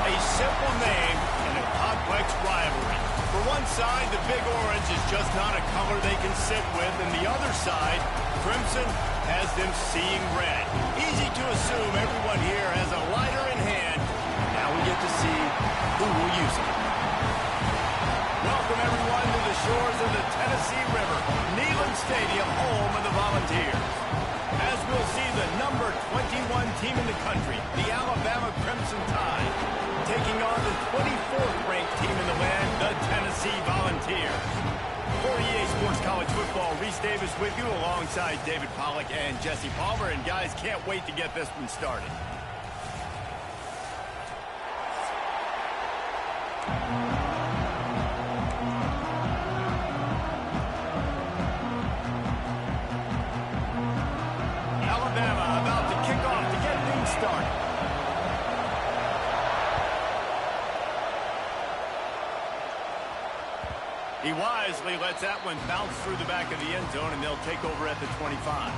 A simple name and a complex rivalry. For one side, the Big Orange is just not a color they can sit with, and the other side, Crimson, has them seeing red. Easy to assume everyone here has a lighter in hand. Now we get to see who will use it. Welcome everyone to the shores of the Tennessee River, Neyland Stadium, home of the Volunteers. As we'll see the number 21 team in the country, the Alabama Crimson Tide, taking on the 24th ranked team in the land, the Tennessee Volunteers. For EA Sports College Football, Reese Davis with you alongside David Pollack and Jesse Palmer. And guys, can't wait to get this one started. Alabama about to kick off to get things started. He wisely lets that one bounce through the back of the end zone, and they'll take over at the 25.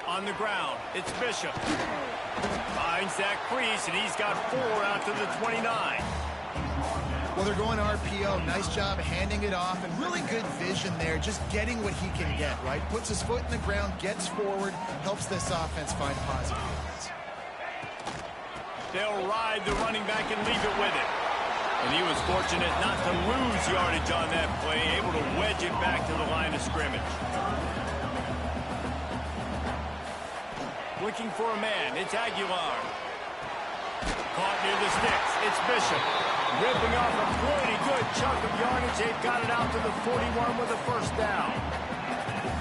On the ground, it's Bishop. Finds that crease, and he's got 4 out to the 29. Well, they're going RPO. Nice job handing it off, and really good vision there, just getting what he can get, right? Puts his foot in the ground, gets forward, helps this offense find positive yards. They'll ride the running back and leave it with it. And he was fortunate not to lose yardage on that play, able to wedge it back to the line of scrimmage. Looking for a man, it's Aguilar. Caught near the sticks, it's Bishop. Ripping off a pretty good chunk of yardage. They've got it out to the 41 with a first down.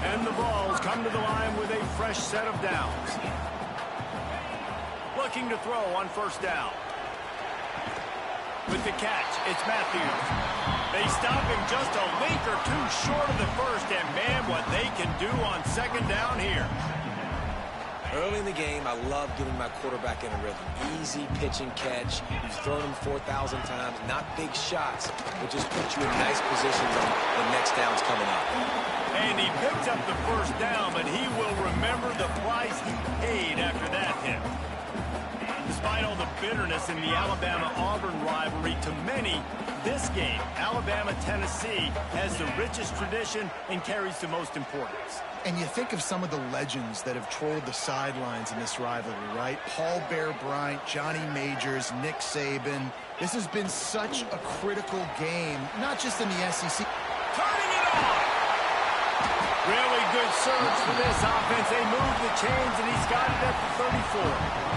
And the Vols come to the line with a fresh set of downs. Looking to throw on first down. With the catch, it's Matthews. They stop him just a link or two short of the first, and man, what they can do on second down here. Early in the game, I love getting my quarterback in a rhythm. Easy pitch and catch. You've thrown him 4,000 times. Not big shots, but just put you in nice positions on the next downs coming up. And he picked up the first down, but he will remember the price he paid after that hit. Despite all the bitterness in the Alabama-Auburn rivalry, to many, this game, Alabama-Tennessee, has the richest tradition and carries the most importance. And you think of some of the legends that have trolled the sidelines in this rivalry, right? Paul Bear Bryant, Johnny Majors, Nick Saban. This has been such a critical game, not just in the SEC. Turning it on! Really good surge for this offense. They move the chains, and he's got it at the 34.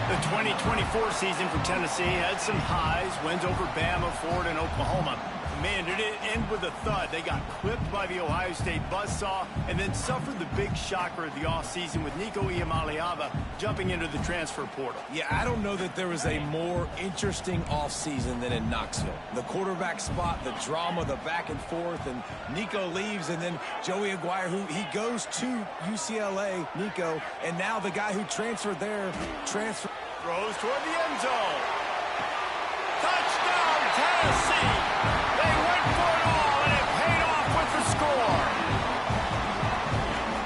The 2024 season for Tennessee had some highs, wins over Bama, Ford, and Oklahoma. Man, did it end with a thud. They got clipped by the Ohio State buzzsaw and then suffered the big shocker of the offseason with Nico Iamaleava jumping into the transfer portal. Yeah, I don't know that there was a more interesting offseason than in Knoxville. The quarterback spot, the drama, the back and forth, and Nico leaves, and then Joey Aguirre, who he goes to UCLA, Nico, and now the guy who transferred there, Throws toward the end zone. Touchdown, Tennessee! They went for it all, and it paid off with the score.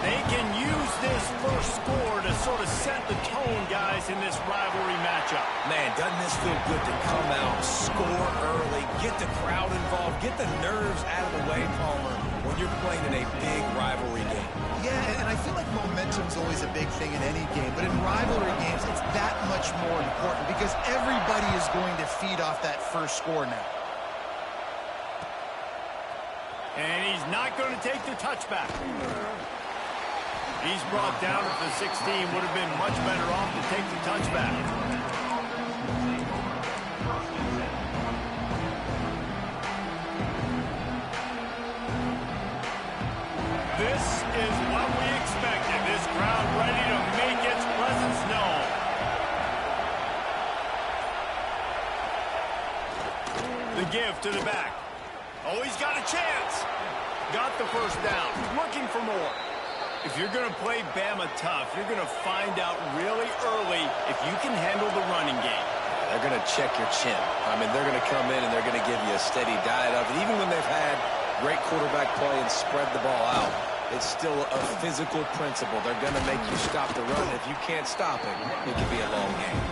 They can use this first score to sort of set the tone, guys, in this rivalry matchup. Man, doesn't this feel good to come out, score early, get the crowd involved, get the nerves out of the way, Palmer, when you're playing in a big rivalry game. Yeah, and I feel like momentum's always a big thing in any game, but in rivalry games, it's that much more important because everybody is going to feed off that first score now. And he's not going to take the touchback. He's brought down at the 16. Would have been much better off to take the touchback. This is what we expected. This crowd ready to make its presence known. The give to the back. Oh, he's got a chance. Got the first down. Looking for more. If you're going to play Bama tough, you're going to find out really early if you can handle the running game. they're going to check your chin. I mean, they're going to come in and they're going to give you a steady diet of it. Even when they've had great quarterback play and spread the ball out, it's still a physical principle. They're going to make you stop the run. If you can't stop it, it could be a long game.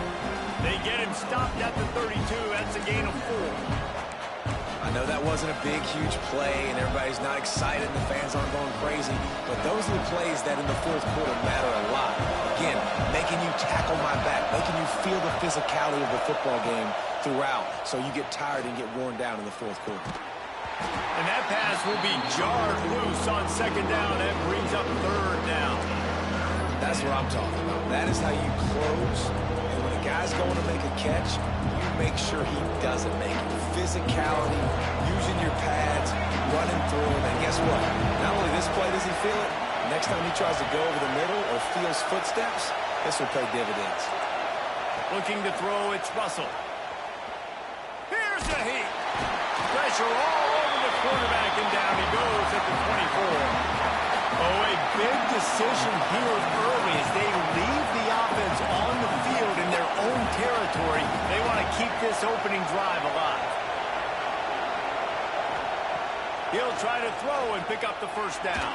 They get him stopped at the 32. That's a gain of 4. I know that wasn't a big, huge play, and everybody's not excited, and the fans aren't going crazy, but those are the plays that in the fourth quarter matter a lot. Again, making you tackle my back, making you feel the physicality of the football game throughout, so you get tired and get worn down in the fourth quarter. And that pass will be jarred loose on second down. That brings up third down. That's what I'm talking about. That is how you close. And when a guy's going to make a catch, you make sure he doesn't make it. Physicality, using your pads, running through him. And guess what? Not only this play does he feel it, next time he tries to go over the middle or feels footsteps, this will pay dividends. Looking to throw, it's Russell. Here's the heat. Pressure all over the quarterback, and down he goes at the 24. Oh, a big decision here early as they leave the offense on the field in their own territory. They want to keep this opening drive alive. He'll try to throw and pick up the first down.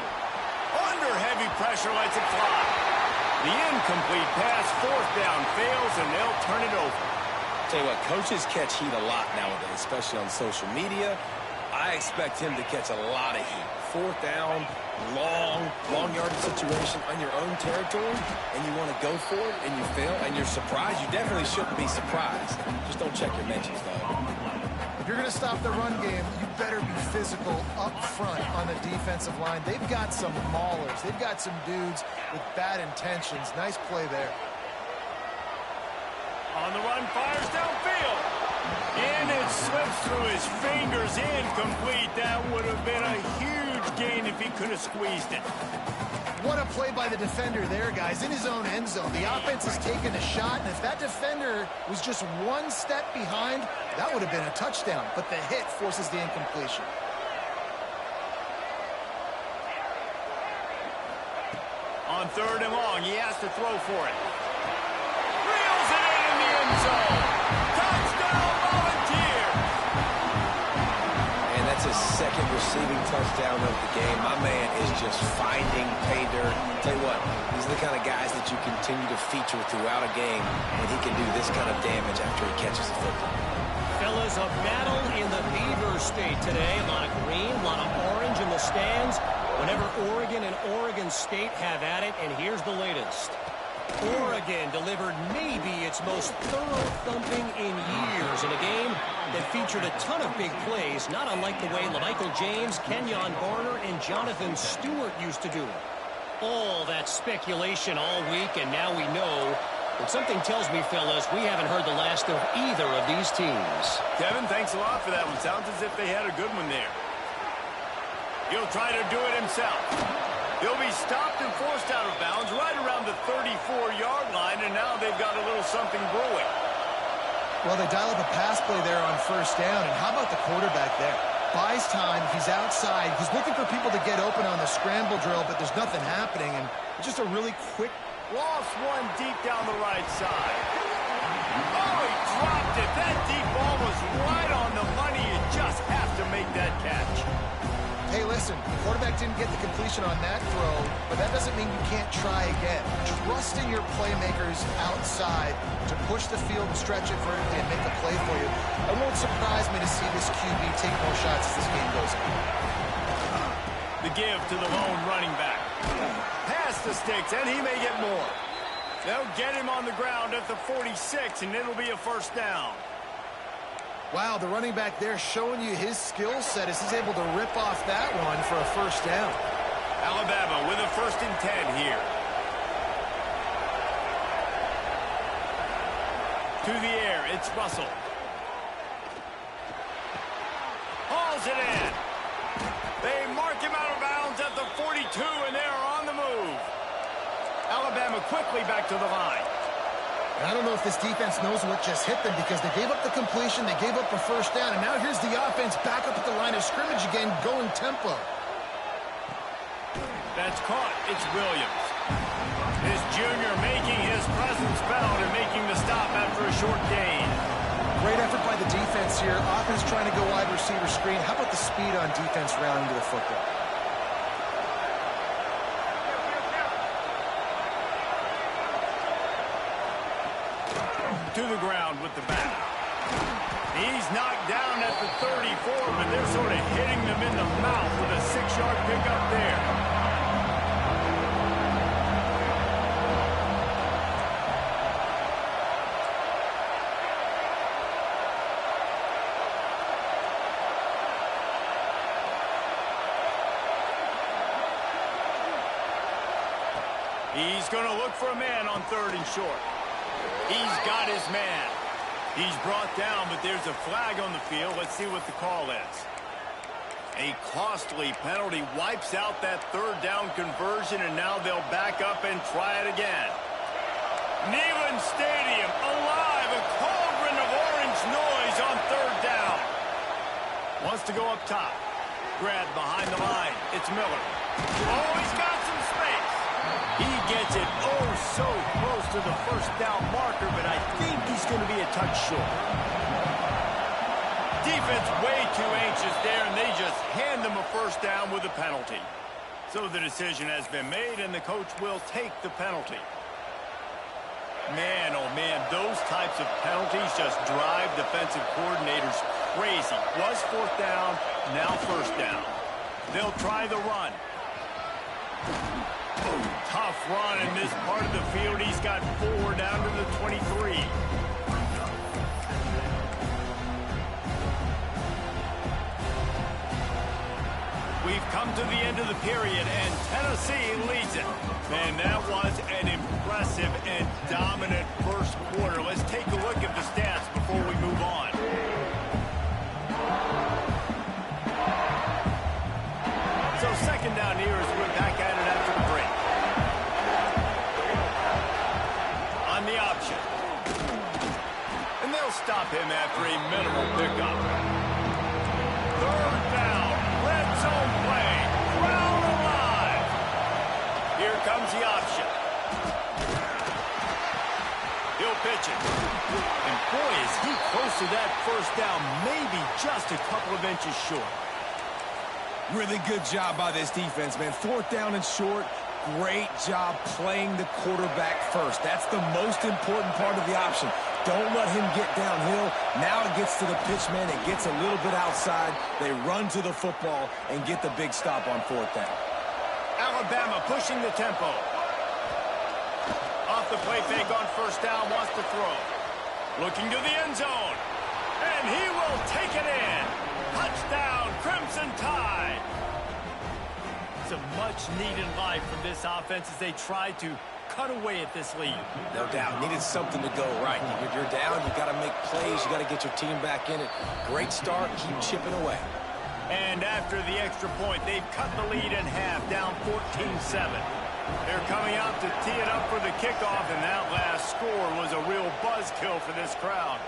Under heavy pressure, lets it fly. The incomplete pass, fourth down, fails, and they'll turn it over. Tell you what, coaches catch heat a lot nowadays, especially on social media. I expect him to catch a lot of heat. Fourth down, long yardage situation on your own territory, and you want to go for it, and you fail, and you're surprised. You definitely shouldn't be surprised. Just don't check your mentions, though. If you're going to stop the run game, you better be physical up front on the defensive line. They've got some maulers. They've got some dudes with bad intentions. Nice play there. On the run, fires downfield. And it slips through his fingers. Incomplete. That would have been a huge gain if he could have squeezed it. What a play by the defender there, guys, in his own end zone. The offense has taken a shot, and if that defender was just one step behind, that would have been a touchdown. But the hit forces the incompletion. On third and long, he has to throw for it. Reels it in the end zone. Touchdown, Volunteers. And that's his second receiving touchdown of the game. My man is just finding pay dirt. Tell you what, these are the kind of guys that you continue to feature throughout a game, and he can do this kind of damage after he catches the football. Fellas, a battle in the Beaver State today. A lot of green, a lot of orange in the stands. Whenever Oregon and Oregon State have at it, and here's the latest. Oregon delivered maybe its most thorough thumping in years in a game that featured a ton of big plays, not unlike the way LaMichael James, Kenyon Barner, and Jonathan Stewart used to do it. All that speculation all week, and now we know. But something tells me, fellas, we haven't heard the last of either of these teams. Kevin, thanks a lot for that one. Sounds as if they had a good one there. He'll try to do it himself. He'll be stopped and forced out of bounds right around the 34-yard line, and now they've got a little something brewing. Well, they dial up a pass play there on first down, and how about the quarterback there? Buys time, he's outside, he's looking for people to get open on the scramble drill, but there's nothing happening, and it's just a really quick. Lost one deep down the right side. Oh, he dropped it. That deep ball was right on the money. You just have to make that catch. Hey, listen, the quarterback didn't get the completion on that throw, but that doesn't mean you can't try again. Trust in your playmakers outside to push the field and stretch it vertically and make a play for you. It won't surprise me to see this QB take more shots as this game goes on. The give to the lone running back. Pass the sticks, and he may get more. They'll get him on the ground at the 46, and it'll be a first down. Wow, the running back there showing you his skill set as he's able to rip off that one for a first down. Alabama with a 1st and 10 here. To the air, it's Russell. Hauls it in. They mark him out of bounds at the 42, and they're on the move. Alabama quickly back to the line. And I don't know if this defense knows what just hit them because they gave up the completion, they gave up a first down, and now here's the offense back up at the line of scrimmage again, going tempo. That's caught. It's Williams. This junior making his presence felt and making the stop after a short gain. Great effort by the defense here. Offense trying to go wide receiver screen. How about the speed on defense rounding to the football? To the ground with the bat. He's knocked down at the 34, but they're sort of hitting them in the mouth with a 6-yard pickup there. He's going to look for a man on 3rd and short. He's got his man. He's brought down, but there's a flag on the field. Let's see what the call is. A costly penalty wipes out that 3rd down conversion, and now they'll back up and try it again. Neyland Stadium alive, a cauldron of orange noise on 3rd down. Wants to go up top. Grab behind the line. It's Miller. Oh, he's got some space. He gets it so close to the 1st down marker, but I think he's going to be a touch short. Defense way too anxious there, and they just hand them a 1st down with a penalty. So the decision has been made, and the coach will take the penalty. Man, oh man, those types of penalties just drive defensive coordinators crazy. Was 4th down, now 1st down. They'll try the run. Tough run in this part of the field. He's got 4 down to the 23. We've come to the end of the period, and Tennessee leads it. Man, that was an impressive and dominant 1st quarter. Let's take a look at the stats before we move on. So 2nd down here as we're back at it after the break. On the option. And they'll stop him after a minimal pickup. 3rd down. Red zone play. Crowd alive. Here comes the option. He'll pitch it. And boy, is he close to that 1st down. Maybe just a couple of inches short. Really good job by this defense, man. 4th down and short. Great job playing the quarterback first. That's the most important part of the option. Don't let him get downhill. Now it gets to the pitch man. It gets a little bit outside. They run to the football and get the big stop on 4th down. Alabama pushing the tempo. Off the play fake on 1st down, wants to throw. Looking to the end zone. And he will take it in. Touchdown, Crimson Tide. Some much-needed life from this offense as they try to cut away at this lead. No doubt. Needed something to go right. You're down. You got to make plays. You got to get your team back in it. Great start. Keep chipping away. And after the extra point, they've cut the lead in half, down 14-7. They're coming out to tee it up for the kickoff, and that last score was a real buzzkill for this crowd.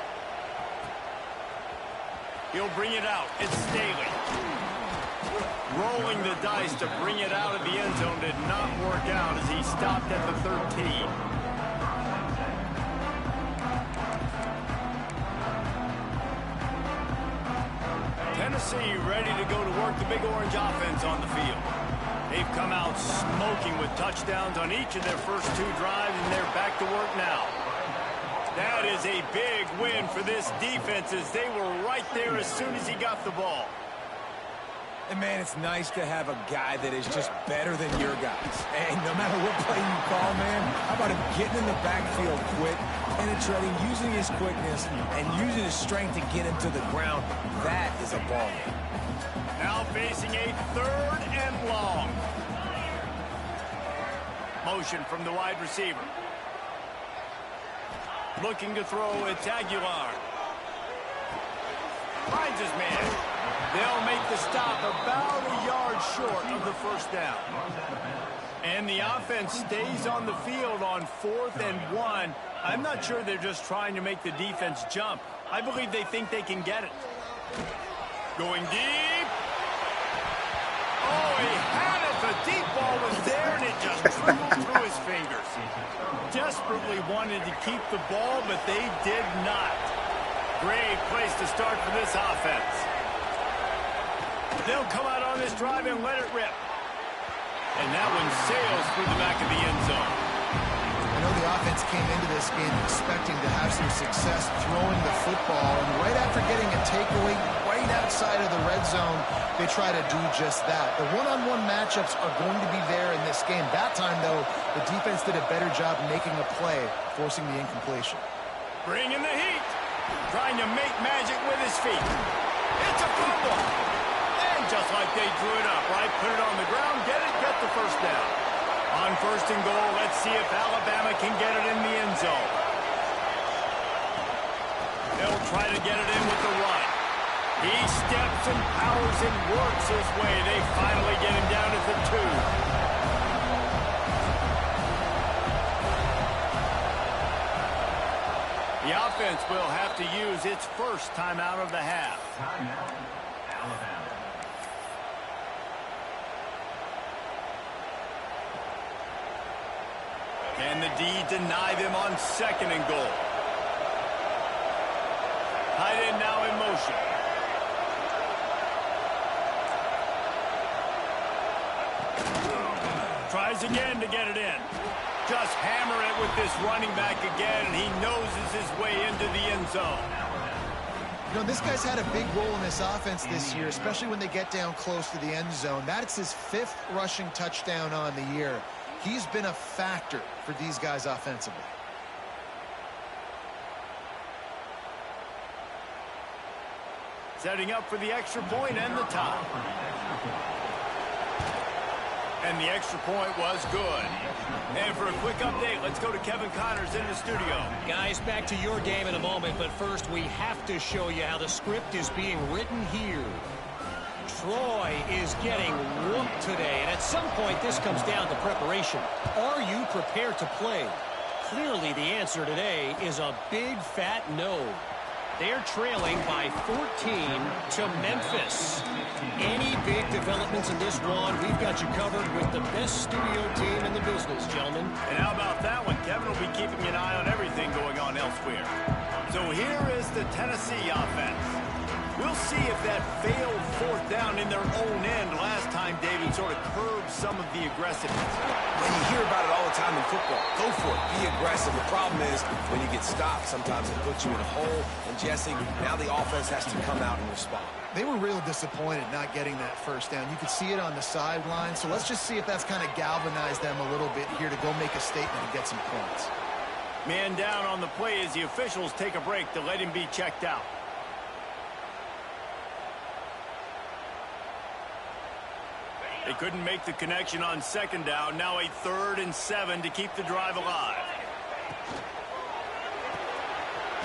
He'll bring it out. It's Staley. Rolling the dice to bring it out of the end zone did not work out as he stopped at the 13. Tennessee ready to go to work the Big Orange offense on the field. They've come out smoking with touchdowns on each of their first 2 drives, and they're back to work now. That is a big win for this defense as they were right there as soon as he got the ball. And, man, it's nice to have a guy that is just better than your guys. And no matter what play you call, man, how about him getting in the backfield quick, penetrating, using his quickness, and using his strength to get him to the ground. That is a ball game. Now facing a 3rd and long. Motion from the wide receiver. Looking to throw, it's Aguilar. Finds his man. They'll make the stop about a yard short of the 1st down. And the offense stays on the field on 4th and 1. I'm not sure they're just trying to make the defense jump. I believe they think they can get it. Going deep. Oh, he had it. The deep ball was there, and it just trickled through his fingers. Desperately wanted to keep the ball, but they did not. Great place to start for this offense. They'll come out on this drive and let it rip. And that one sails through the back of the end zone. I know the offense came into this game expecting to have some success throwing the football, and right after getting a takeaway right outside of the red zone, they try to do just that. The one-on-one matchups are going to be there in this game. That time, though, the defense did a better job making a play, forcing the incompletion. Bringing the heat. Trying to make magic with his feet. It's a fumble. And just like they drew it up, right? Put it on the ground, get the first down. On first and goal, let's see if Alabama can get it in the end zone. They'll try to get it in with the run. He steps and powers and works his way. They finally get him down at the 2. The offense will have to use its first timeout of the half. Timeout, Alabama. Can the D deny them on second and goal? Tight end now in motion. Tries again to get it in. Just hammer it with this running back again, and he noses his way into the end zone. You know, this guy's had a big role in this offense this year, especially when they get down close to the end zone. That's his 5th rushing touchdown on the year. He's been a factor for these guys offensively. Setting up for the extra point and the tie. And the extra point was good. And for a quick update, let's go to Kevin Connors in the studio. Guys, back to your game in a moment, but first we have to show you how the script is being written here. Troy is getting whooped today, and at some point this comes down to preparation. Are you prepared to play? Clearly the answer today is a big fat no. They're trailing by 14 to Memphis. Any big developments in this one, we've got you covered with the best studio team in the business, gentlemen. And how about that one? Kevin will be keeping an eye on everything going on elsewhere. So here is the Tennessee offense. We'll see if that failed 4th down in their own end last time, David, sort of curbed some of the aggressiveness. When you hear about it all the time in football, go for it. Be aggressive. The problem is when you get stopped, sometimes it puts you in a hole. And, Jesse, now the offense has to come out and respond. They were real disappointed not getting that first down. You could see it on the sideline. So let's just see if that's kind of galvanized them a little bit here to go make a statement and get some points. Man down on the play as the officials take a break to let him be checked out. They couldn't make the connection on second down. Now a 3rd and 7 to keep the drive alive.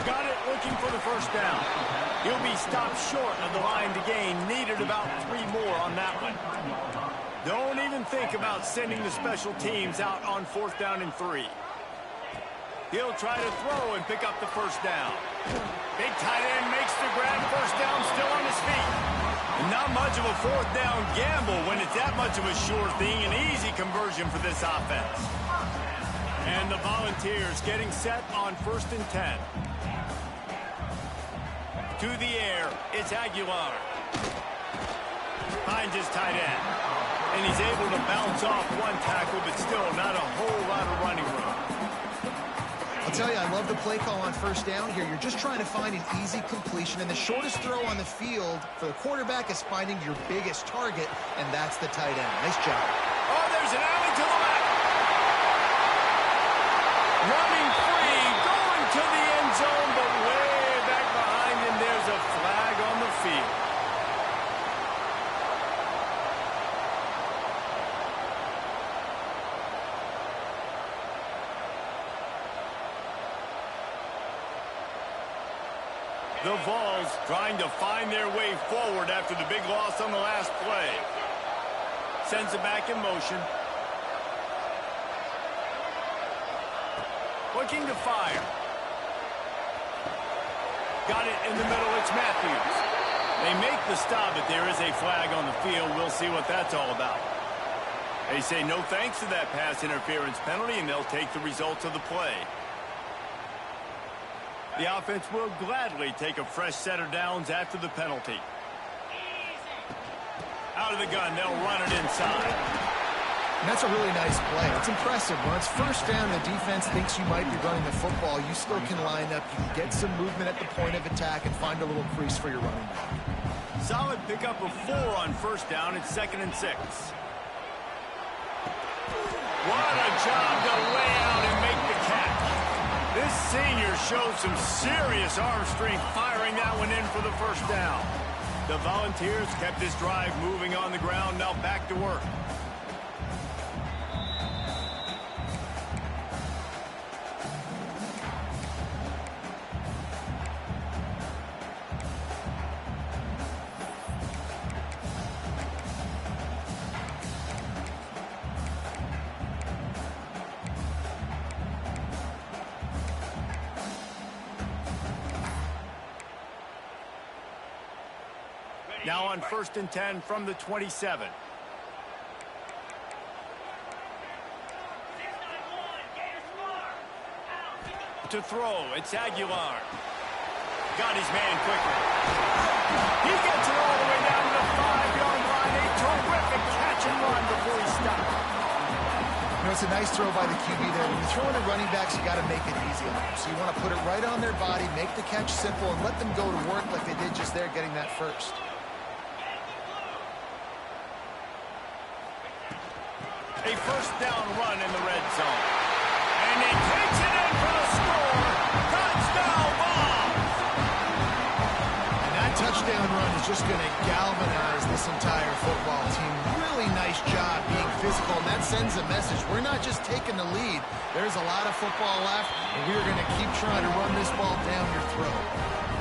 Got it, looking for the first down. He'll be stopped short of the line to gain. Needed about 3 more on that one. Don't even think about sending the special teams out on 4th down and 3. He'll try to throw and pick up the first down. Big tight end makes the grab. First down, still on his feet. Not much of a 4th down gamble when it's that much of a sure thing. An easy conversion for this offense. And the Volunteers getting set on 1st and 10. To the air, it's Aguilar. Finds his tight end. And he's able to bounce off one tackle, but still not a whole lot of running room. I'll tell you, I love the play call on 1st down here. You're just trying to find an easy completion, and the shortest throw on the field for the quarterback is finding your biggest target, and that's the tight end. Nice job. Oh, there's an alley to the left. Running free, going to the end zone, but way back behind him, there's a flag on the field. The Vols trying to find their way forward after the big loss on the last play. Sends it back in motion. Looking to fire. Got it in the middle. It's Matthews. They make the stop, but there is a flag on the field. We'll see what that's all about. They say no thanks to that pass interference penalty, and they'll take the results of the play. The offense will gladly take a fresh set of downs after the penalty. Out of the gun, they'll run it inside. And that's a really nice play. It's impressive. When it's first down, the defense thinks you might be running the football. You still can line up. You can get some movement at the point of attack and find a little crease for your running back. Solid pickup of 4 on first down. It's 2nd and 6. What a job to lay out and make the catch. This senior showed some serious arm strength firing that one in for the first down. The Volunteers kept this drive moving on the ground. Now back to work. Now on 1st and 10 from the 27. To throw, it's Aguilar. Got his man quickly. He gets it all the way down to the 5-yard line. A terrific catch and run before he stopped. You know, it's a nice throw by the QB there. When you're throwing to running backs, you got to make it easy on them. So you want to put it right on their body, make the catch simple, and let them go to work like they did just there getting that first. A first down run in the red zone. And he takes it in for the score. Touchdown, Vols! And that touchdown run is just going to galvanize this entire football team. Really nice job being physical, and that sends a message. We're not just taking the lead. There's a lot of football left, and we're going to keep trying to run this ball down your throat.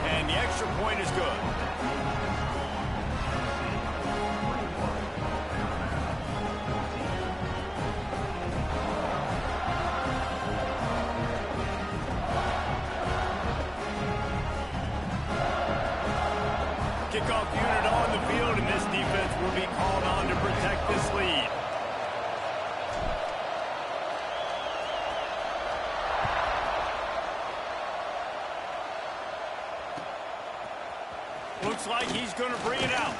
And the extra point is good. Kickoff unit on the field, and this defense will be called on to protect this lead. Looks like he's going to bring it out.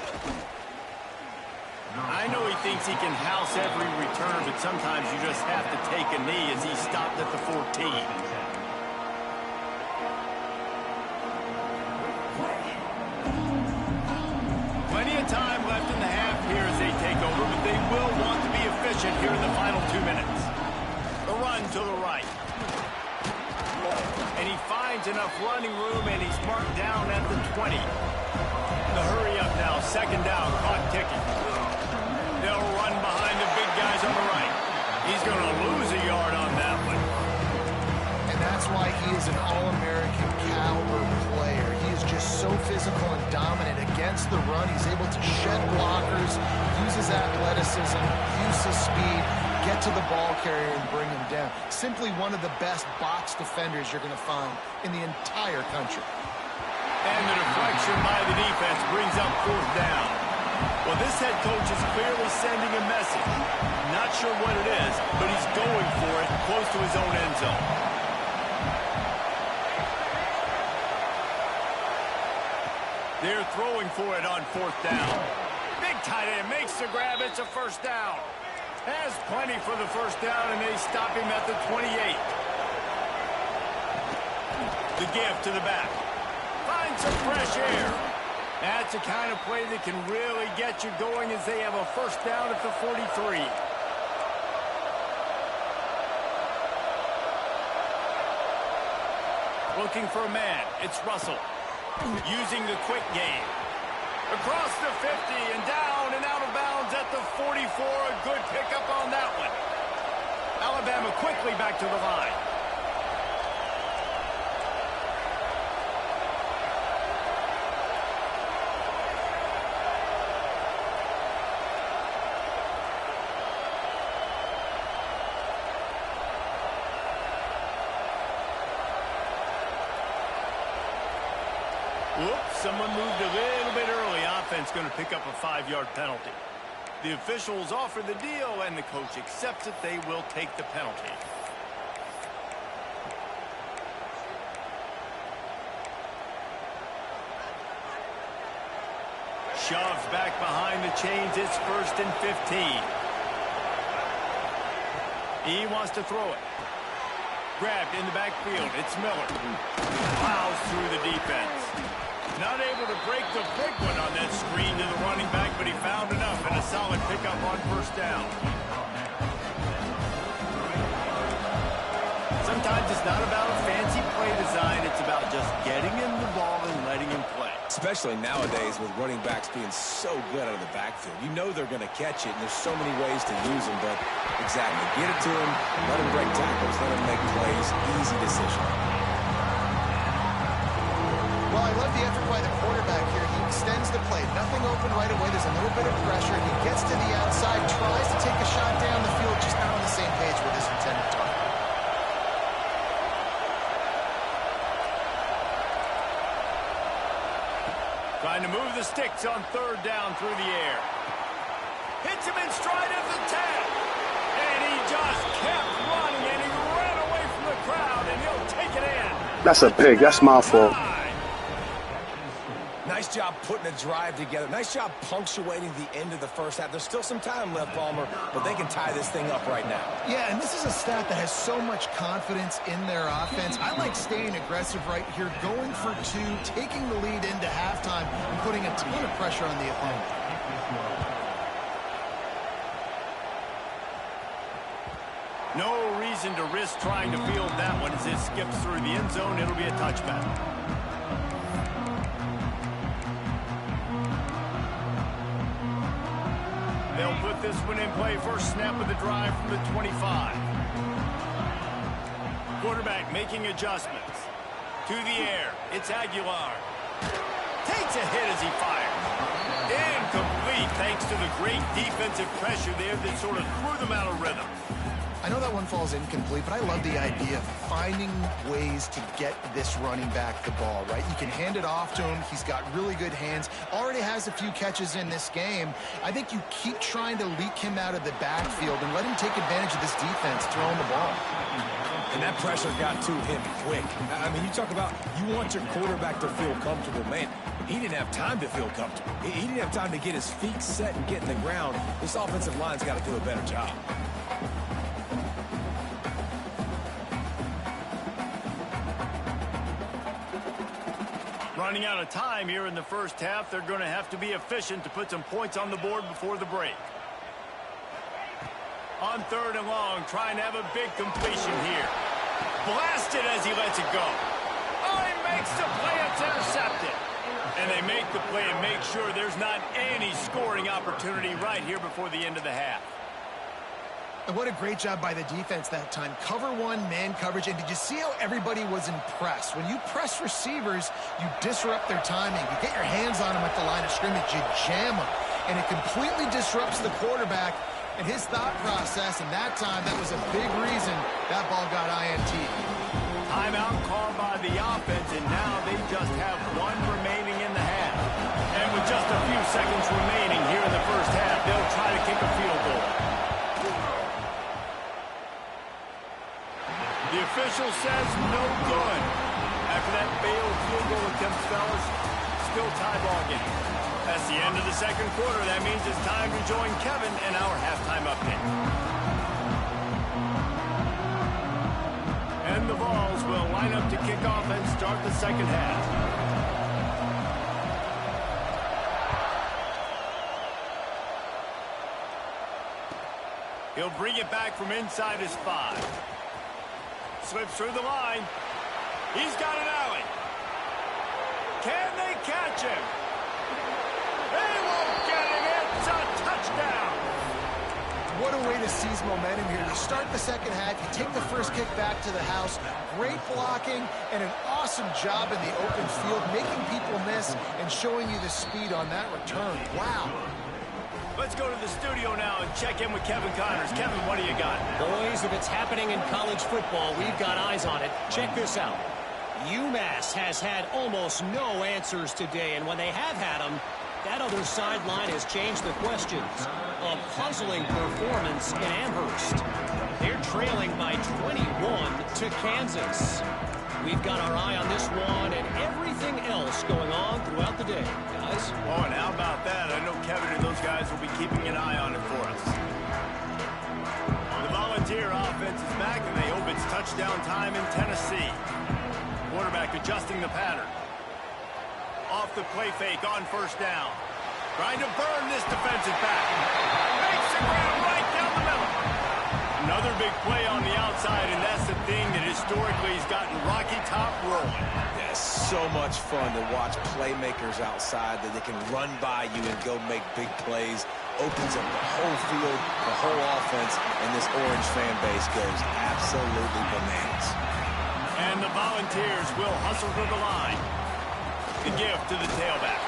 I know he thinks he can house every return, but sometimes you just have to take a knee as he stopped at the 14. Time left in the half here as they take over, but they will want to be efficient here in the final 2 minutes. The run to the right. And he finds enough running room, and he's marked down at the 20. The hurry up now, 2nd down, clock ticking. They'll run behind the big guys on the right. He's going to lose a yard on that one. And that's why he is an All-American caliber player. He is just so physical and dominant against the run. He's able to shed blockers, use his athleticism, use his speed, get to the ball carrier and bring him down. Simply one of the best box defenders you're going to find in the entire country. And the deflection by the defense brings up 4th down. Well, this head coach is clearly sending a message. Not sure what it is, but he's going for it close to his own end zone. They're throwing for it on 4th down. Big tight end makes the grab. It's a first down. Has plenty for the first down, and they stop him at the 28. The give to the back. Find some fresh air. That's the kind of play that can really get you going as they have a first down at the 43. Looking for a man. It's Russell. Using the quick game. Across the 50 and down and out of bounds at the 44. A good pickup on that one. Alabama quickly back to the line. Whoops, someone moved a little bit early. Offense going to pick up a 5-yard penalty. The officials offer the deal, and the coach accepts it. They will take the penalty. shoves back behind the chains. It's 1st and 15. He wants to throw it. Grabbed in the backfield. It's Miller. Plows through the defense. Not able to break the big one on that screen to the running back, but he found enough and a solid pickup on 1st down. Sometimes it's not about a fancy play design. It's about just getting him the ball and letting him play. Especially nowadays with running backs being so good out of the backfield. You know they're going to catch it, and there's so many ways to use them, but exactly. Get it to him, let him break tackles, let him make plays. Easy decision. Well, I love the effort by the quarterback here. He extends the play. Nothing open right away. There's a little bit of pressure. He gets to the outside, tries to take a shot down the field, just not on the same page with his intended target. Trying to move the sticks on 3rd down through the air. Hits him in stride of the 10. And he just kept running, and he ran away from the crowd, and he'll take it in. That's a pig. That's my fault. Nice job putting a drive together. Nice job punctuating the end of the first half. There's still some time left, Palmer, but they can tie this thing up right now. Yeah, and this is a staff that has so much confidence in their offense. I like staying aggressive right here, going for 2, taking the lead into halftime, and putting a ton of pressure on the opponent. No reason to risk trying to field that one as it skips through the end zone. It'll be a touchback. They'll put this one in play. First snap of the drive from the 25. Quarterback making adjustments. To the air. It's Aguilar. Takes a hit as he fires. Incomplete thanks to the great defensive pressure there that sort of threw them out of rhythm. I know that one falls incomplete, but I love the idea of finding ways to get this running back the ball, right? You can hand it off to him. He's got really good hands. Already has a few catches in this game. I think you keep trying to leak him out of the backfield and let him take advantage of this defense throwing the ball. And that pressure got to him quick. I mean, you talk about you want your quarterback to feel comfortable. Man, he didn't have time to feel comfortable. He didn't have time to get his feet set and get in the ground. This offensive line's got to do a better job. Running out of time here in the first half. They're going to have to be efficient to put some points on the board before the break. On 3rd and long, trying to have a big completion here. Blasted as he lets it go. Oh, he makes the play. It's intercepted. And they make the play and make sure there's not any scoring opportunity right here before the end of the half. And what a great job by the defense that time. Cover 1, man coverage. And did you see how everybody was impressed? When you press receivers, you disrupt their timing. You get your hands on them at the line of scrimmage. You jam them. And it completely disrupts the quarterback and his thought process. And that time, that was a big reason that ball got INT. Timeout called by the offense, and now they just have 1 remaining in the half. And with just a few seconds remaining here in the first half, they'll try to kick a field goal. The official says no good. After that failed field goal attempt, fellas, still tie ball game. That's the end of the second quarter. That means it's time to join Kevin in our halftime update. And the Vols will line up to kick off and start the second half. He'll bring it back from inside his 5. Slips through the line. He's got an alley. Can they catch him? They won't get him. It's a touchdown. What a way to seize momentum here. You start the second half, you take the first kick back to the house. Great blocking and an awesome job in the open field, making people miss and showing you the speed on that return. Wow. Let's go to the studio now and check in with Kevin Connors. Kevin, what do you got? Boys, if it's happening in college football, we've got eyes on it. Check this out. UMass has had almost no answers today, and when they have had them, that other sideline has changed the questions. A puzzling performance in Amherst. They're trailing by 21 to Kansas. We've got our eye on this one and everything else going on throughout the day, guys. Oh, and how about that? I know Kevin and those guys will be keeping an eye on it for us. The Volunteer offense is back, and they hope it's touchdown time in Tennessee. Quarterback adjusting the pattern. Off the play fake on first down. Trying to burn this defensive back. Makes the grab right down the middle. Another big play on the outside, and that's the thing that historically has gotten Rocky Top rolling. Yeah, so much fun to watch playmakers outside that they can run by you and go make big plays. Opens up the whole field, the whole offense, and this Orange fan base goes absolutely bananas. And the Volunteers will hustle to the line. The gift to the tailback.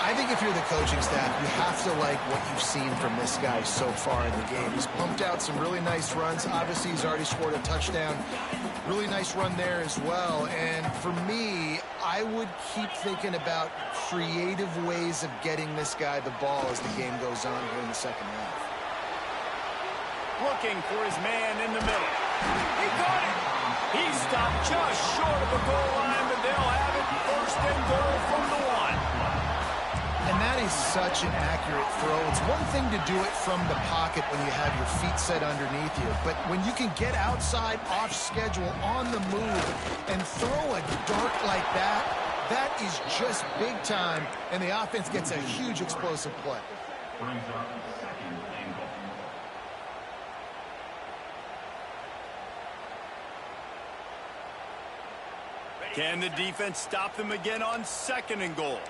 I think if you're the coaching staff, you have to like what you've seen from this guy so far in the game. He's pumped out some really nice runs. Obviously, he's already scored a touchdown. Really nice run there as well. And for me, I would keep thinking about creative ways of getting this guy the ball as the game goes on here in the second half. Looking for his man in the middle. He got it. He stopped just short of the goal line, but they'll have it first and goal from the one. And that is such an accurate throw. It's one thing to do it from the pocket when you have your feet set underneath you, but when you can get outside, off schedule, on the move, and throw a dart like that, that is just big time, and the offense gets a huge explosive play. Brings up second and goal. Can the defense stop them again on second and goal?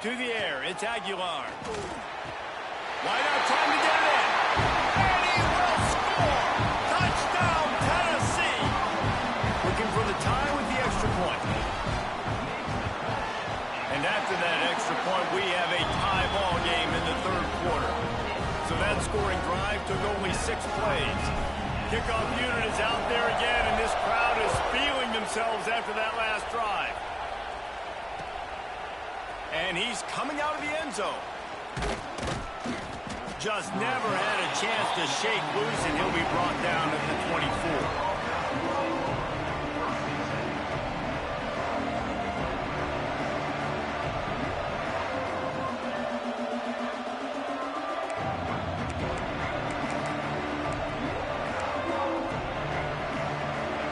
To the air, it's Aguilar. Wide out, trying to get it in. And he will score! Touchdown, Tennessee! Looking for the tie with the extra point. And after that extra point, we have a tie ball game in the third quarter. So that scoring drive took only 6 plays. Kickoff unit is out there again, and this crowd is feeling themselves after that last drive. And he's coming out of the end zone. Just never had a chance to shake loose, and he'll be brought down at the 24.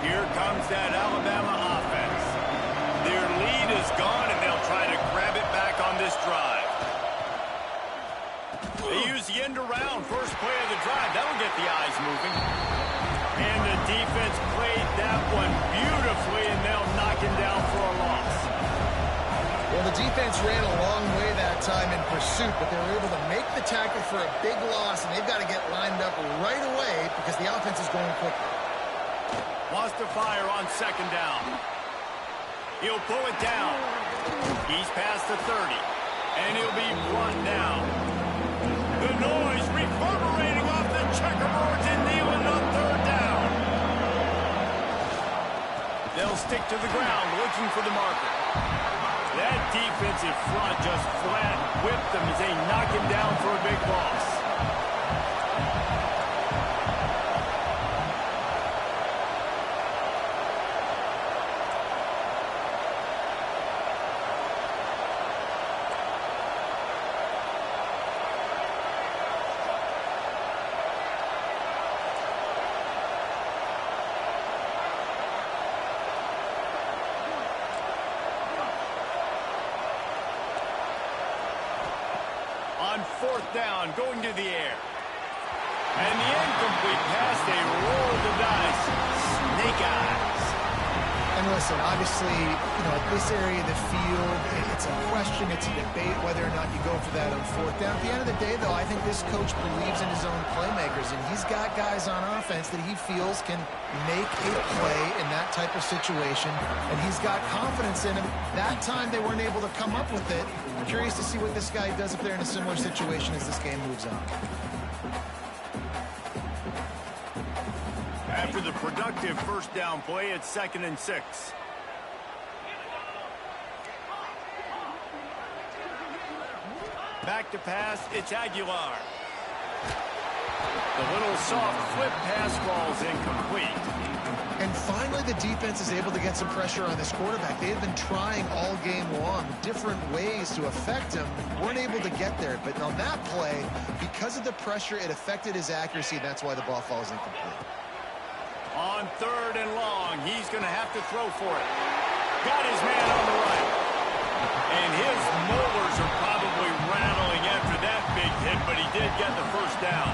Here comes that Alabama offense. Their lead is gone, and they'll try to grab it back on this drive. They use the end around, first play of the drive. That'll get the eyes moving. And the defense played that one beautifully, and they'll knock him down for a loss. Well, the defense ran a long way that time in pursuit, but they were able to make the tackle for a big loss, and they've got to get lined up right away because the offense is going quickly. Wants to fire on second down. He'll pull it down. He's past the 30, and he'll be brought down. The noise reverberating off the checkerboards and Nealon on third down. They'll stick to the ground looking for the marker. That defensive front just flat whipped them as they knock him down for a big loss. On fourth down, going to the air. And the incomplete pass, they roll the dice. Snake eyes. And listen, obviously, at this area of the field, it's a question, it's a debate whether or not you go for that on fourth down. At the end of the day, though, I think this coach believes in his own playmakers, and he's got guys on offense that he feels can make a play in that type of situation, and he's got confidence in him. That time, they weren't able to come up with it. I'm curious to see what this guy does if they're in a similar situation as this game moves on. After the productive first down play, it's 2nd and 6. Back to pass, it's Aguilar. The little soft flip pass falls incomplete. And finally, the defense is able to get some pressure on this quarterback. They had been trying all game long different ways to affect him. Weren't able to get there. But on that play, because of the pressure, it affected his accuracy. And that's why the ball falls incomplete. On 3rd and long, he's going to have to throw for it. Got his man on the right. And his molars are probably rattling after that big hit, but he did get the first down.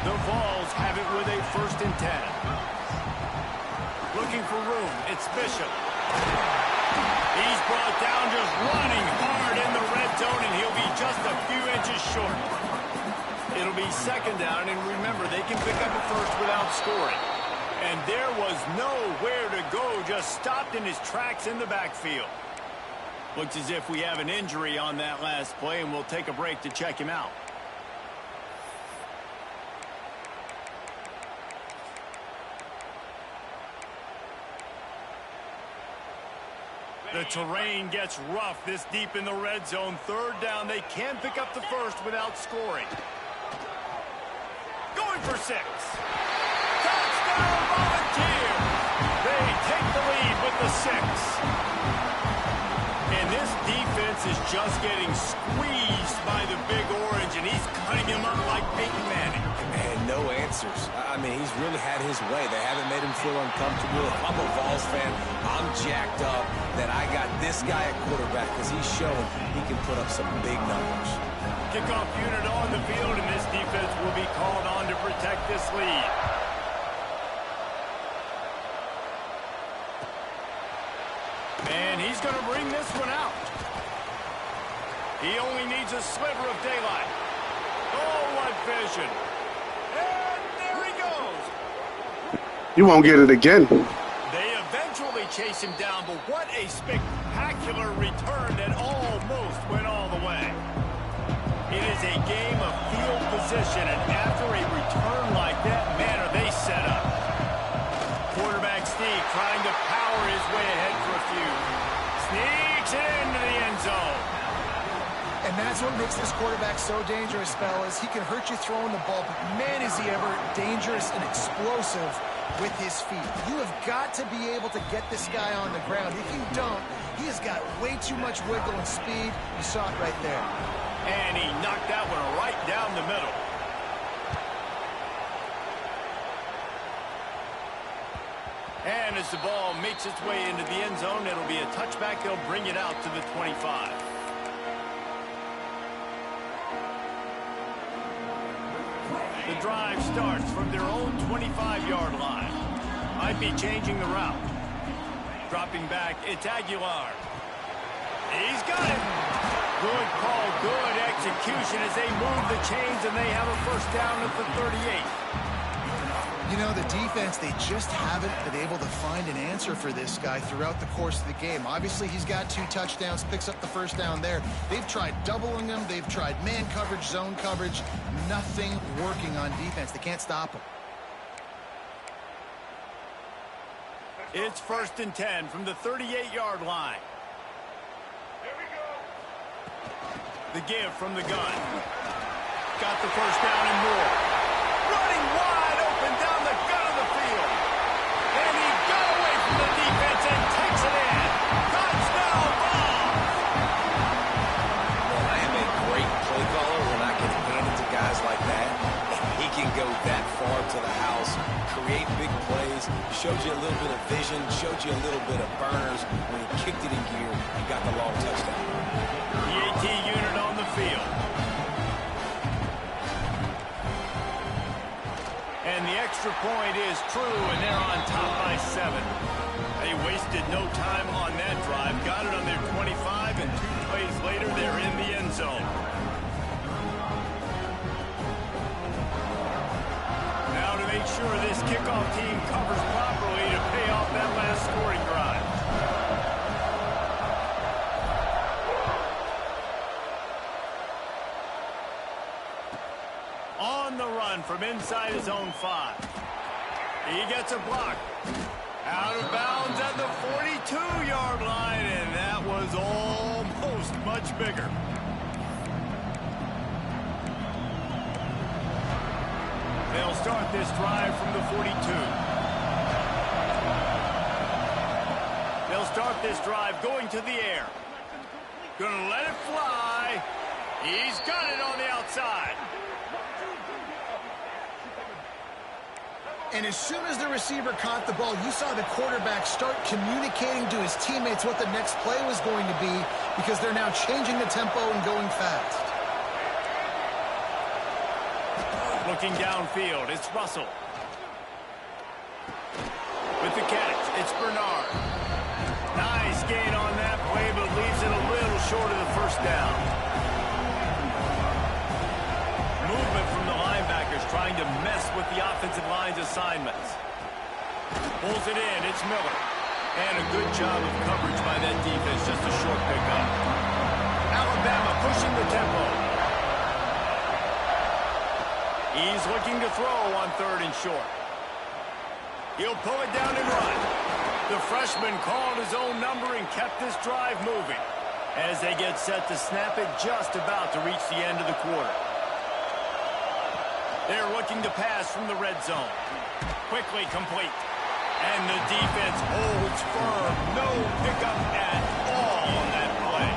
The Vols have it with a 1st and 10. Looking for room, it's Bishop. He's brought down just running hard in the red zone, and he'll be just a few inches short. It'll be 2nd down, and remember, they can pick up a first without scoring. And there was nowhere to go, just stopped in his tracks in the backfield. Looks as if we have an injury on that last play, and we'll take a break to check him out. The terrain gets rough this deep in the red zone. 3rd down, they can pick up the first without scoring. Going for 6. Touchdown Volunteers! They take the lead with the 6. And this defense is just getting squeezed by the Big Orange, and he's cutting him up like Peyton Manning. And no answers. I mean, he's really had his way. They haven't made him feel uncomfortable. If I'm a Vols fan, I'm jacked up that I got this guy at quarterback because he's showing he can put up some big numbers. Kickoff unit on the field, and this defense will be called on to protect this lead. And he's going to bring this one out. He only needs a sliver of daylight. Oh, what vision. And there he goes. You won't get it again. They eventually chase him down, but what a spectacular return that almost went all the way. It is a game of field position, and after a return like that, man, are they set up. Quarterback Steve trying to power his way ahead for a few. Sneaks it into the end zone. And that's what makes this quarterback so dangerous, fellas. He can hurt you throwing the ball, but man, is he ever dangerous and explosive with his feet. You have got to be able to get this guy on the ground. If you don't, he has got way too much wiggle and speed. You saw it right there. And he knocked that one right down the middle. And as the ball makes its way into the end zone, it'll be a touchback. They'll bring it out to the 25. The drive starts from their own 25-yard line. Might be changing the route. Dropping back, it's Aguilar. He's got it. Good call, good execution as they move the chains, and they have a first down at the 38. You know, the defense, they just haven't been able to find an answer for this guy throughout the course of the game. Obviously, he's got 2 touchdowns, picks up the first down there. They've tried doubling him. They've tried man coverage, zone coverage. Nothing working on defense. They can't stop him. It's 1st and 10 from the 38-yard line. The give from the gun. Got the first down and more. Running wide open down the gut of the field. And he got away from the defense and takes it in. Touchdown ball. Well, I am a great play caller when I can hand it to guys like that. He can go that far to the house, create big plays, showed you a little bit of vision, showed you a little bit of burners. When he kicked it in gear, he got the long touchdown. The AT unit on the field. And the extra point is true, and they're on top by 7. They wasted no time on that drive. Got it on their 25, and 2 plays later, they're in the end zone. Now to make sure this kickoff team covers properly to pay off that last scoring drive. On the run from inside his own 5. He gets a block. Out of bounds at the 42-yard line, and that was almost much bigger. They'll start this drive from the 42. They'll start this drive going to the air. Gonna let it fly. He's got it on the outside. And as soon as the receiver caught the ball, you saw the quarterback start communicating to his teammates what the next play was going to be, because they're now changing the tempo and going fast. Looking downfield, it's Russell. With the catch, it's Bernard. Nice gain on that play, but leaves it a little short of the first down. Movement from the linebackers trying to mess with the offensive line's assignments. Pulls it in, it's Miller. And a good job of coverage by that defense, just a short pickup. Alabama pushing the tempo. He's looking to throw on 3rd and short. He'll pull it down and run. The freshman called his own number and kept this drive moving as they get set to snap it just about to reach the end of the quarter. They're looking to pass from the red zone. Quickly complete. And the defense holds firm. No pickup at all on that play.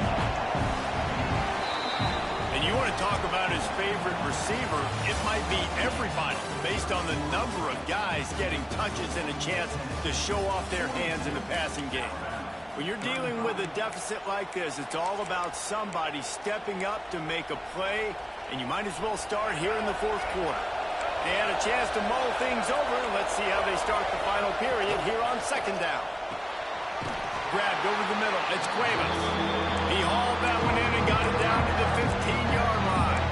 And you want to talk about his favorite receiver, it might be everybody based on the number of guys getting touches and a chance to show off their hands in the passing game. When you're dealing with a deficit like this, it's all about somebody stepping up to make a play, and you might as well start here in the 4th quarter. They had a chance to mull things over, and let's see how they start the final period here on 2nd down. Grabbed over the middle. It's Cuevas. He hauled that one in and got it down to the 15-yard line.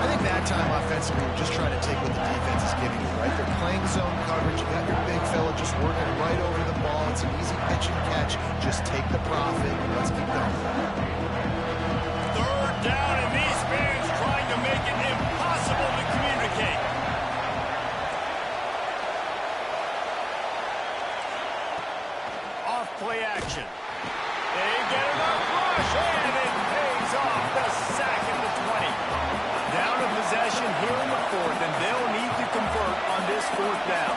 I think that time offensively, we're just trying to take what the defense is giving you, right? They're playing zone coverage. You got your big fella just working right over the ball. It's an easy pitch and catch. Just take the profit. Let's keep going. 3rd down, and these fans trying to make it impossible to communicate. Play action. They get enough rush, and it pays off the sack at the 20. Down to possession here in the 4th, and they'll need to convert on this 4th down.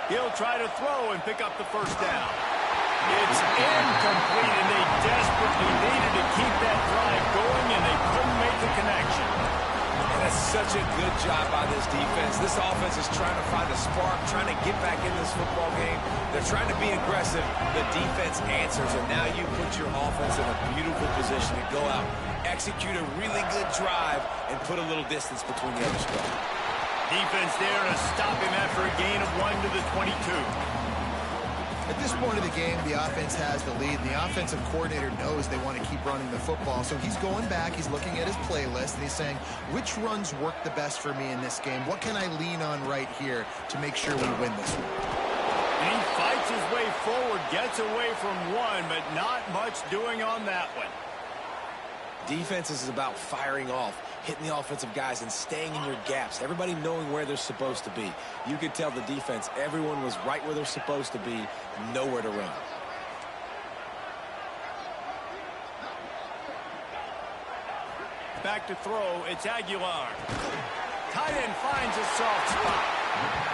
He'll try to throw and pick up the 1st down. It's incomplete, and they desperately needed to keep that drive going, and they couldn't make the connection. And that's such a good job by this defense. This offense is trying to find a spark, trying to get back in this football game. They're trying to be aggressive. The defense answers, and now you put your offense in a beautiful position to go out, execute a really good drive, and put a little distance between the other squad. Defense there to stop him after a gain of 1 to the 22. At this point of the game, the offense has the lead, and the offensive coordinator knows they want to keep running the football. So he's going back, he's looking at his playlist, and he's saying, which runs work the best for me in this game? What can I lean on right here to make sure we win this one? And he fights his way forward, gets away from one, but not much doing on that one. Defense is about firing off, hitting the offensive guys and staying in your gaps. Everybody knowing where they're supposed to be. You could tell the defense, everyone was right where they're supposed to be, nowhere to run. Back to throw, it's Aguilar. Tight end finds a soft spot.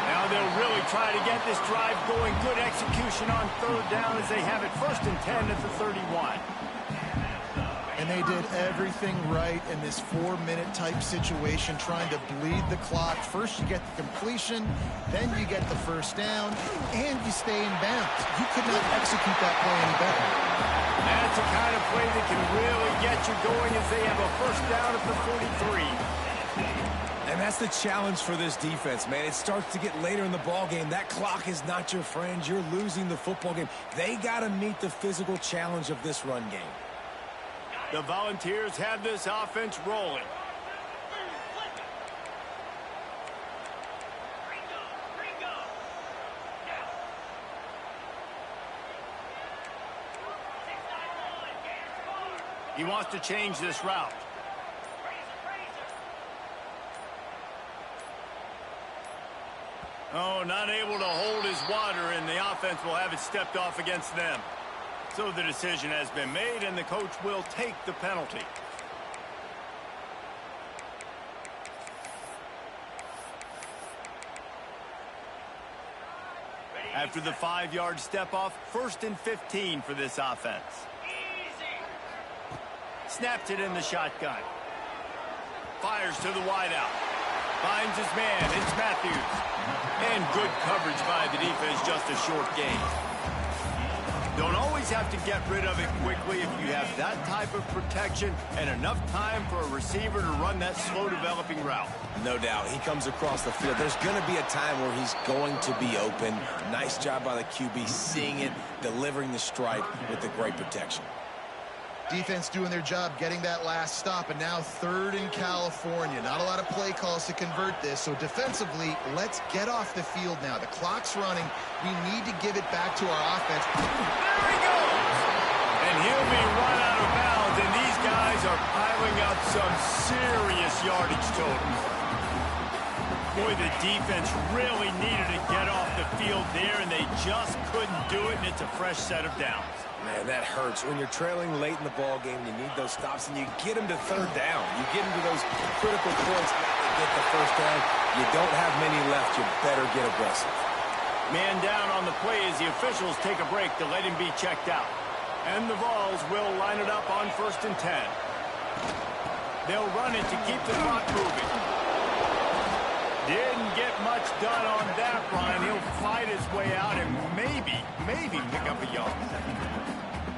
Now they'll really try to get this drive going. Good execution on 3rd down as they have it 1st and 10 at the 31. And they did everything right in this 4-minute type situation, trying to bleed the clock. First you get the completion, then you get the 1st down, and you stay in bounds. You could not execute that play any better. That's the kind of play that can really get you going as they have a 1st down at the 43. And that's the challenge for this defense, man. It starts to get later in the ball game. That clock is not your friend. You're losing the football game. They got to meet the physical challenge of this run game. The Volunteers have this offense rolling. He wants to change this route. Oh, not able to hold his water, and the offense will have it stepped off against them. So the decision has been made, and the coach will take the penalty. After the 5-yard step off, 1st and 15 for this offense. Snaps it in the shotgun. Fires to the wideout. Finds his man. It's Matthews. And good coverage by the defense, just a short gain. Don't always have to get rid of it quickly if you have that type of protection and enough time for a receiver to run that slow-developing route. No doubt. He comes across the field. There's going to be a time where he's going to be open. Nice job by the QB seeing it, delivering the strike with the great protection. Defense doing their job, getting that last stop, and now 3rd in California. Not a lot of play calls to convert this, so defensively, let's get off the field now. The clock's running. We need to give it back to our offense. There he goes! And he'll be run out of bounds, and these guys are piling up some serious yardage totals. Boy, the defense really needed to get off the field there, and they just couldn't do it, and it's a fresh set of downs. Man, that hurts. When you're trailing late in the ball game, you need those stops, and you get them to 3rd down. You get them to those critical points, get the 1st down. You don't have many left. You better get aggressive. Man down on the play as the officials take a break to let him be checked out. And the Vols will line it up on 1st and 10. They'll run it to keep the clock moving. Didn't get much done on that run. He'll fight his way out and maybe pick up a yard.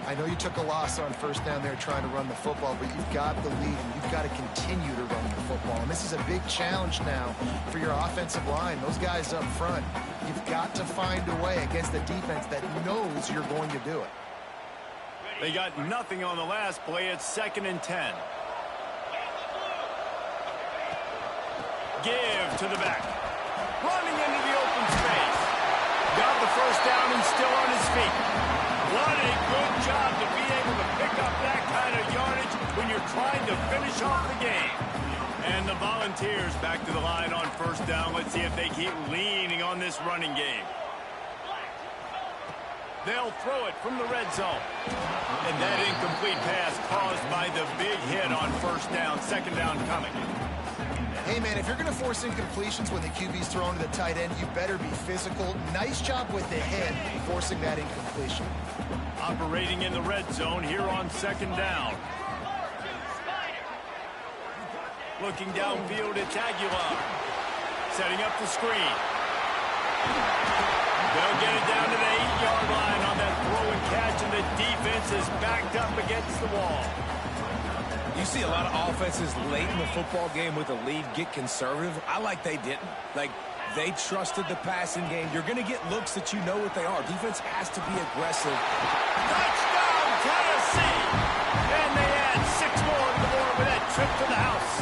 I know you took a loss on 1st down there trying to run the football, but you've got the lead, and you've got to continue to run the football. And this is a big challenge now for your offensive line. Those guys up front, you've got to find a way against the defense that knows you're going to do it. They got nothing on the last play. It's 2nd and 10. Give to the back. Running into the open space. Got the 1st down and still on his feet. What a good job to be able to pick up that kind of yardage when you're trying to finish off the game. And the Volunteers back to the line on 1st down. Let's see if they keep leaning on this running game. They'll throw it from the red zone. And that incomplete pass caused by the big hit on 1st down. 2nd down coming. Hey, man, if you're going to force incompletions when the QB's thrown to the tight end, you better be physical. Nice job with the head, forcing that incompletion. Operating in the red zone here on 2nd down. Looking downfield, it's Aguilar. Setting up the screen. They'll get it down to the 8-yard line on that throw and catch, and the defense is backed up against the wall. You see a lot of offenses late in the football game with a lead get conservative. I like they didn't. Like, they trusted the passing game. You're going to get looks that you know what they are. Defense has to be aggressive. Touchdown, Tennessee! And they add 6 more to the board with that trip to the house.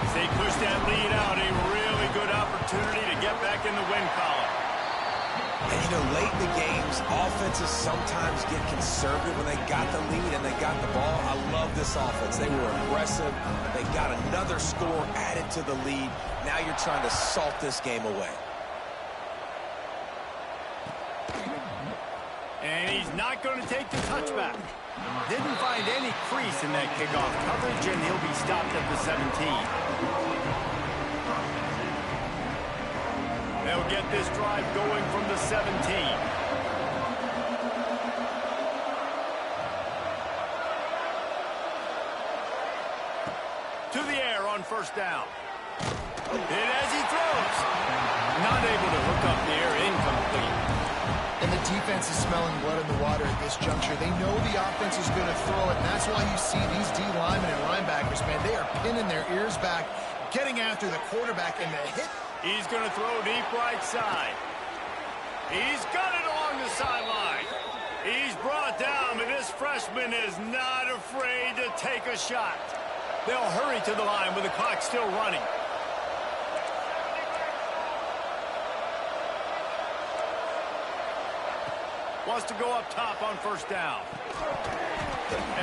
As they push that lead out, a really good opportunity to get back in the win column. And, you know, late in the games, offenses sometimes get conservative when they got the lead and they got the ball. I love this offense. They were aggressive. They got another score added to the lead. Now you're trying to salt this game away. And he's not going to take the touchback. Didn't find any crease in that kickoff coverage, and he'll be stopped at the 17. They'll get this drive going from the 17. To the air on 1st down. And as he throws, not able to hook up there, incomplete. And the defense is smelling blood in the water at this juncture. They know the offense is going to throw it, and that's why you see these D linemen and linebackers, man, they are pinning their ears back, getting after the quarterback, and the hit. He's going to throw deep right side. He's got it along the sideline. He's brought down, but this freshman is not afraid to take a shot. They'll hurry to the line with the clock still running. Wants to go up top on 1st down.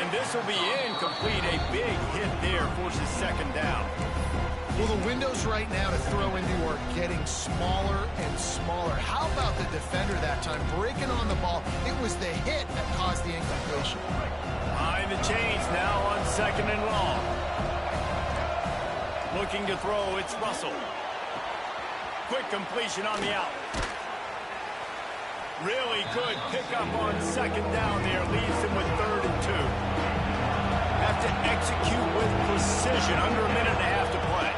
And this will be incomplete. A big hit there forces 2nd down. Well, the windows right now to throw into are getting smaller and smaller. How about the defender that time breaking on the ball? It was the hit that caused the incompletion. Behind the chains now on 2nd and long. Looking to throw, it's Russell. Quick completion on the out. Really good pickup on 2nd down there. Leaves him with 3rd and 2. Have to execute with precision. Under a minute and a half to play.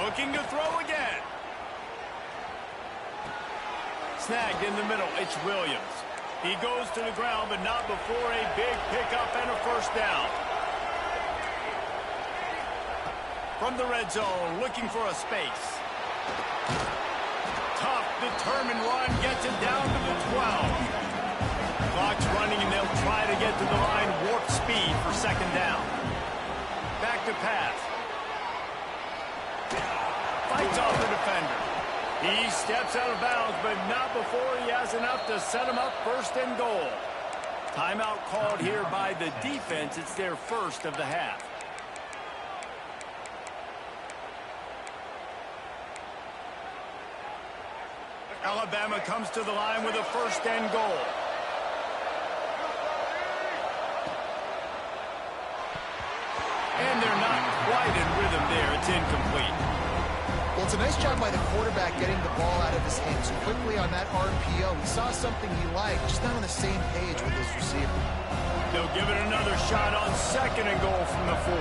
Looking to throw again. Snagged in the middle. It's Williams. He goes to the ground, but not before a big pickup and a 1st down. From the red zone, looking for a space. Tough, determined run, gets it down to the 12. Clock's running, and they'll try to get to the line, warp speed for 2nd down. Back to pass. Fights off the defender. He steps out of bounds, but not before he has enough to set him up 1st and goal. Timeout called here by the defense. It's their 1st of the half. Alabama comes to the line with a 1st and goal. And they're not quite in rhythm there. It's incomplete. Well, it's a nice job by the quarterback getting the ball out of his hands quickly on that RPO. He saw something he liked, just not on the same page with his receiver. They'll give it another shot on 2nd and goal from the 4.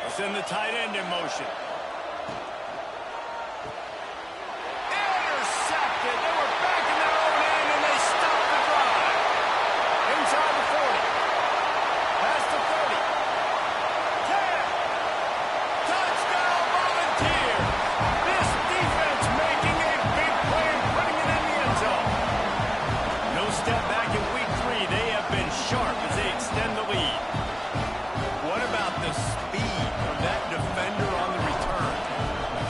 They'll send the tight end in motion. Intercepted. They were back in their own end, and they stopped the drive. Inside the 40. Past the 30. 10. Touchdown Volunteer. This defense making a big play and putting it in the end zone. No step back in week 3. They have been sharp as they extend the lead. What about the speed of that defender on the return?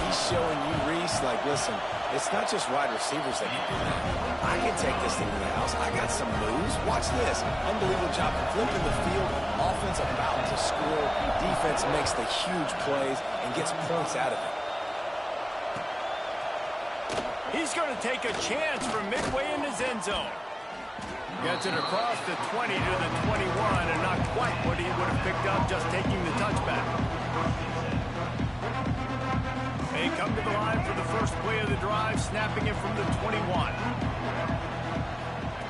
He's showing you, Reese, like, listen, it's not just wide receivers that can do that. I can take this thing to the house. I got some moves. Watch this. Unbelievable job of flipping the field. Offense about to score. Defense makes the huge plays and gets points out of it. He's going to take a chance from midway in his end zone. Gets it across the 20 to the 21, and not quite what he would have picked up just taking the touchback. They come to the line for the first play of the drive, snapping it from the 21.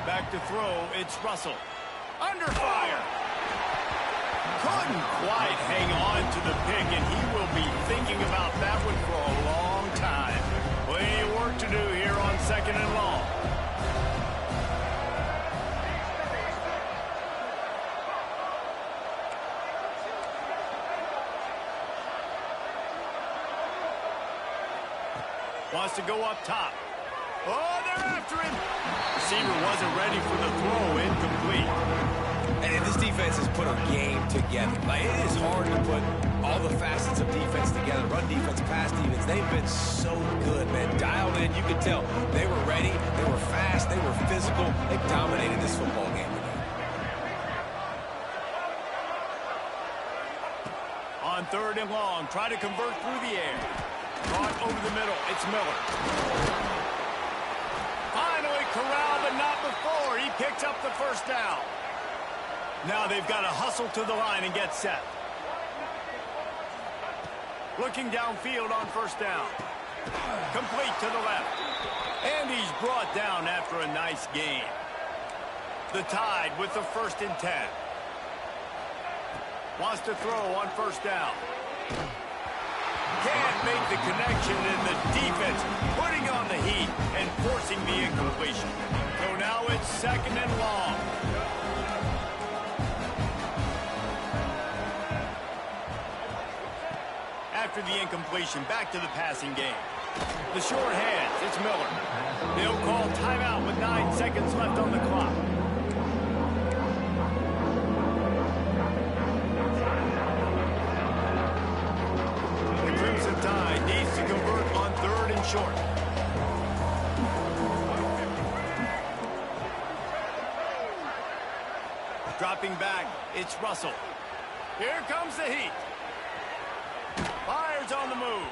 Back to throw, it's Russell. Under fire. Couldn't quite hang on to the pick, and he will be thinking about that one for a long time. Plenty of work to do here on 2nd and long. Wants to go up top. Oh, they're after him. Receiver wasn't ready for the throw. Incomplete. And this defense has put a game together. Like, it is hard to put all the facets of defense together. Run defense, pass defense. They've been so good, man. Dialed in. You could tell they were ready. They were fast. They were physical. They dominated this football game today. On 3rd and long, try to convert through the air. Brought over the middle. It's Miller. Finally corralled, but not before. He picks up the 1st down. Now they've got to hustle to the line and get set. Looking downfield on 1st down. Complete to the left. And he's brought down after a nice gain. The Tide with the 1st and 10. Wants to throw on 1st down. Can't make the connection, and the defense putting on the heat and forcing the incompletion. So now it's 2nd and long. After the incompletion, back to the passing game. The short hands, it's Miller. They'll call timeout with 9 seconds left on the clock. Tide needs to convert on 3rd and short. Dropping back, it's Russell. Here comes the heat. is on the move.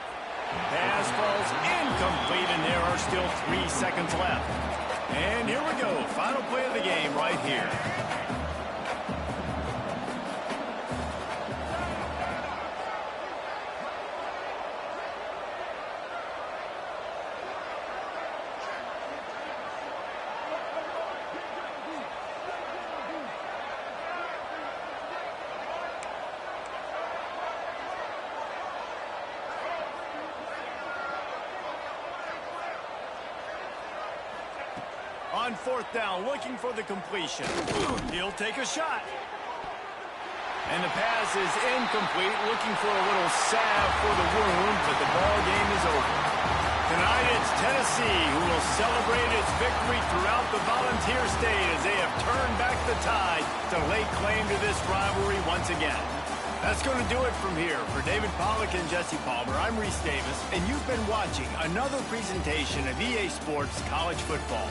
Pass falls incomplete, and there are still 3 seconds left. And here we go. Final play of the game right here. On 4th down, looking for the completion. He'll take a shot. And the pass is incomplete, looking for a little salve for the wound, but the ball game is over. Tonight it's Tennessee who will celebrate its victory throughout the Volunteer State as they have turned back the tide to lay claim to this rivalry once again. That's going to do it from here. For David Pollack and Jesse Palmer, I'm Reese Davis, and you've been watching another presentation of EA Sports College Football.